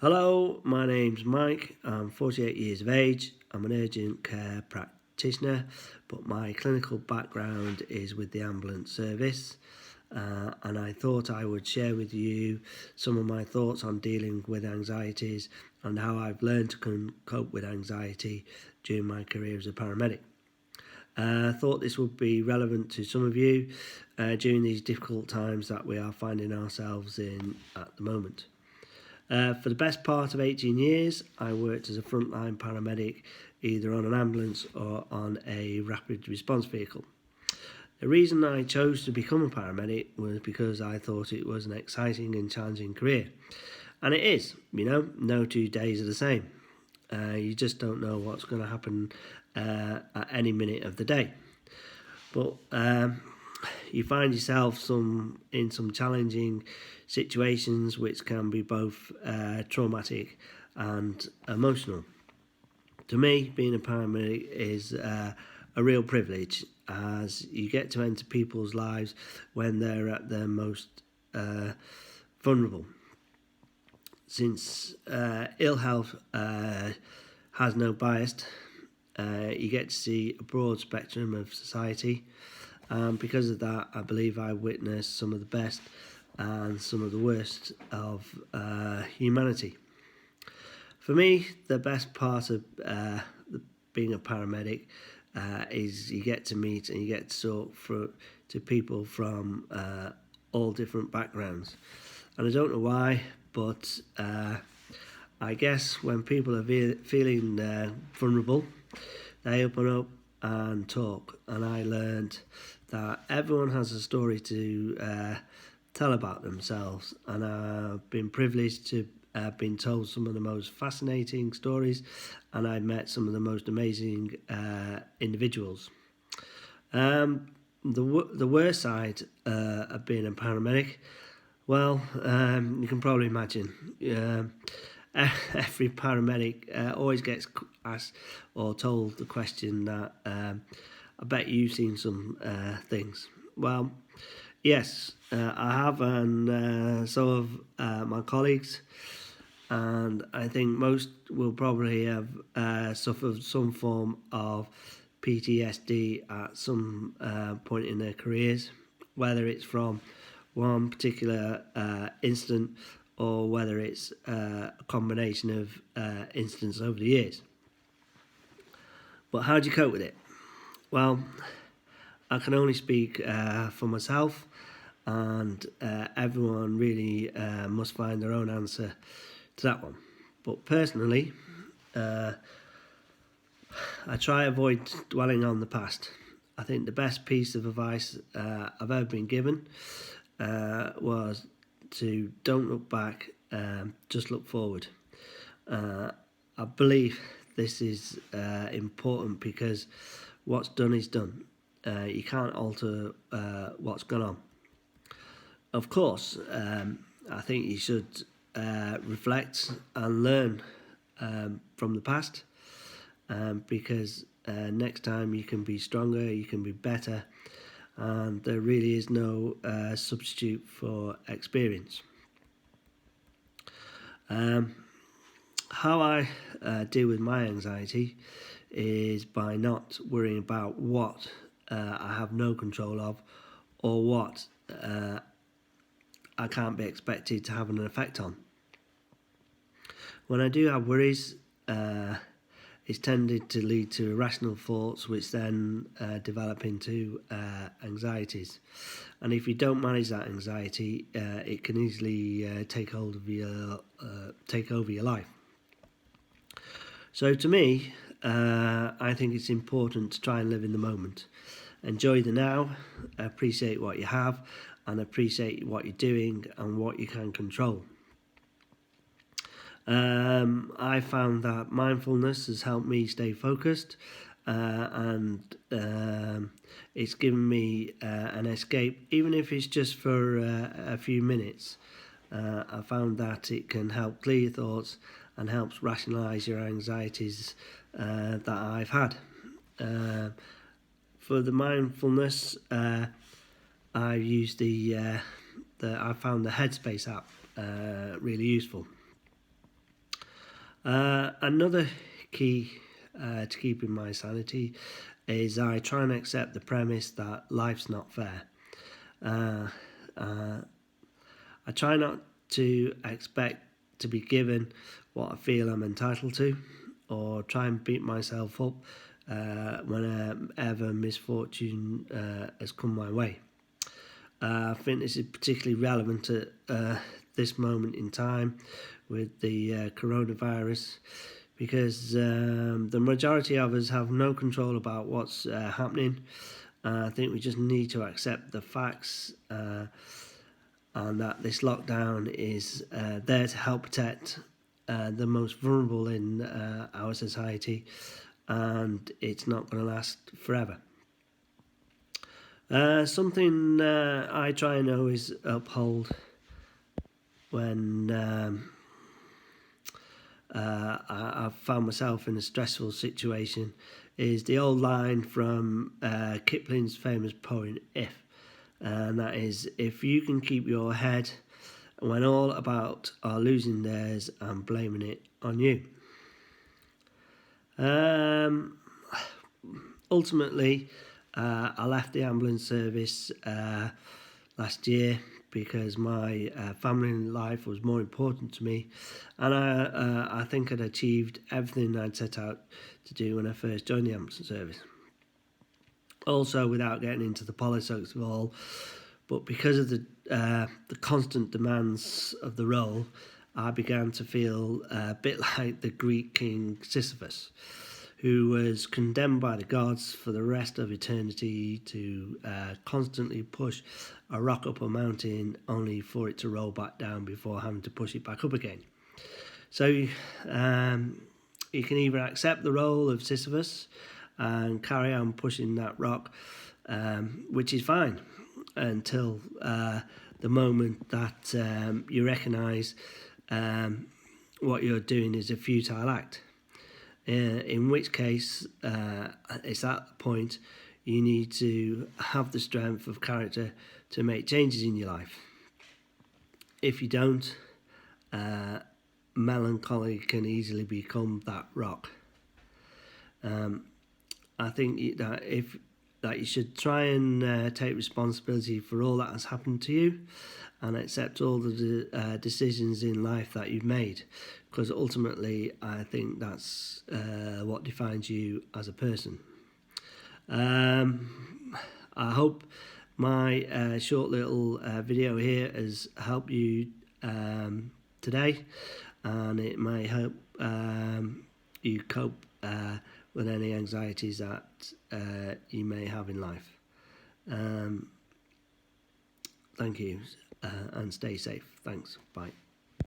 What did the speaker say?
Hello, my name's Mike. I'm 48 years of age. I'm an urgent care practitioner, but my clinical background is with the ambulance service. And I thought I would share with you some of my thoughts on dealing with anxieties and how I've learned to cope with anxiety during my career as a paramedic. I thought this would be relevant to some of you during these difficult times that we are finding ourselves in at the moment. For the best part of 18 years, I worked as a frontline paramedic, either on an ambulance or on a rapid response vehicle. The reason I chose to become a paramedic was because I thought it was an exciting and challenging career. And it is, no 2 days are the same. You just don't know what's going to happen at any minute of the day. But you find yourself in some challenging situations which can be both traumatic and emotional. To me, being a paramedic is a real privilege, as you get to enter people's lives when they're at their most vulnerable. Since ill health has no bias, you get to see a broad spectrum of society. Because of that, I believe I witnessed some of the best and some of the worst of humanity. For me, the best part of being a paramedic is you get to meet and you get to talk to people from all different backgrounds. And I don't know why, but I guess when people are feeling vulnerable, they open up and talk. And I learned that everyone has a story to tell about themselves, and I've been privileged to have been told some of the most fascinating stories, and I've met some of the most amazing individuals. The worst side of being a paramedic, well, you can probably imagine. Every paramedic always gets asked or told the question that I bet you've seen some things. Well, yes, I have, and so have my colleagues, and I think most will probably have suffered some form of PTSD at some point in their careers, whether it's from one particular incident or whether it's a combination of incidents over the years. But how do you cope with it? Well, I can only speak for myself, and everyone really must find their own answer to that one. But personally, I try to avoid dwelling on the past. I think the best piece of advice I've ever been given was to don't look back, just look forward. I believe this is important because what's done is done. You can't alter what's gone on. Of course, I think you should reflect and learn from the past, because next time you can be stronger, you can be better, and there really is no substitute for experience. How I deal with my anxiety is by not worrying about what I have no control of, or what I can't be expected to have an effect on. When I do have worries, it's tended to lead to irrational thoughts, which then develop into anxieties. And if you don't manage that anxiety, it can easily take over your life. So to me, I think it's important to try and live in the moment. Enjoy the now, appreciate what you have, and appreciate what you're doing and what you can control. I found that mindfulness has helped me stay focused, and it's given me an escape, even if it's just for a few minutes. I found that it can help clear your thoughts and helps rationalise your anxieties that I've had. For the mindfulness, I used I found the Headspace app really useful. Another key to keeping my sanity is I try and accept the premise that life's not fair. I try not to expect to be given what I feel I'm entitled to, or try and beat myself up whenever misfortune has come my way. I think this is particularly relevant at this moment in time with the coronavirus, because the majority of us have no control about what's happening. I think we just need to accept the facts, and that this lockdown is there to help protect the most vulnerable in our society, and it's not going to last forever. Something I try and always uphold when I've found myself in a stressful situation is the old line from Kipling's famous poem If, and that is, if you can keep your head when all about are losing theirs and blaming it on you. Ultimately, I left the ambulance service last year because my family life was more important to me, and I think I'd achieved everything I'd set out to do when I first joined the ambulance service. Also, without getting into the politics of all, but because of the constant demands of the role, I began to feel a bit like the Greek king Sisyphus, who was condemned by the gods for the rest of eternity to constantly push a rock up a mountain only for it to roll back down before having to push it back up again. So you can either accept the role of Sisyphus and carry on pushing that rock, which is fine, until the moment that you recognise what you're doing is a futile act. In which case, it's at the point you need to have the strength of character to make changes in your life. If you don't, melancholy can easily become that rock. I think that you should try and take responsibility for all that has happened to you, and accept all the decisions in life that you've made, because ultimately I think that's what defines you as a person. I hope my short little video here has helped you today, and it may help you cope with any anxieties that you may have in life. Thank you, and stay safe. Thanks. Bye.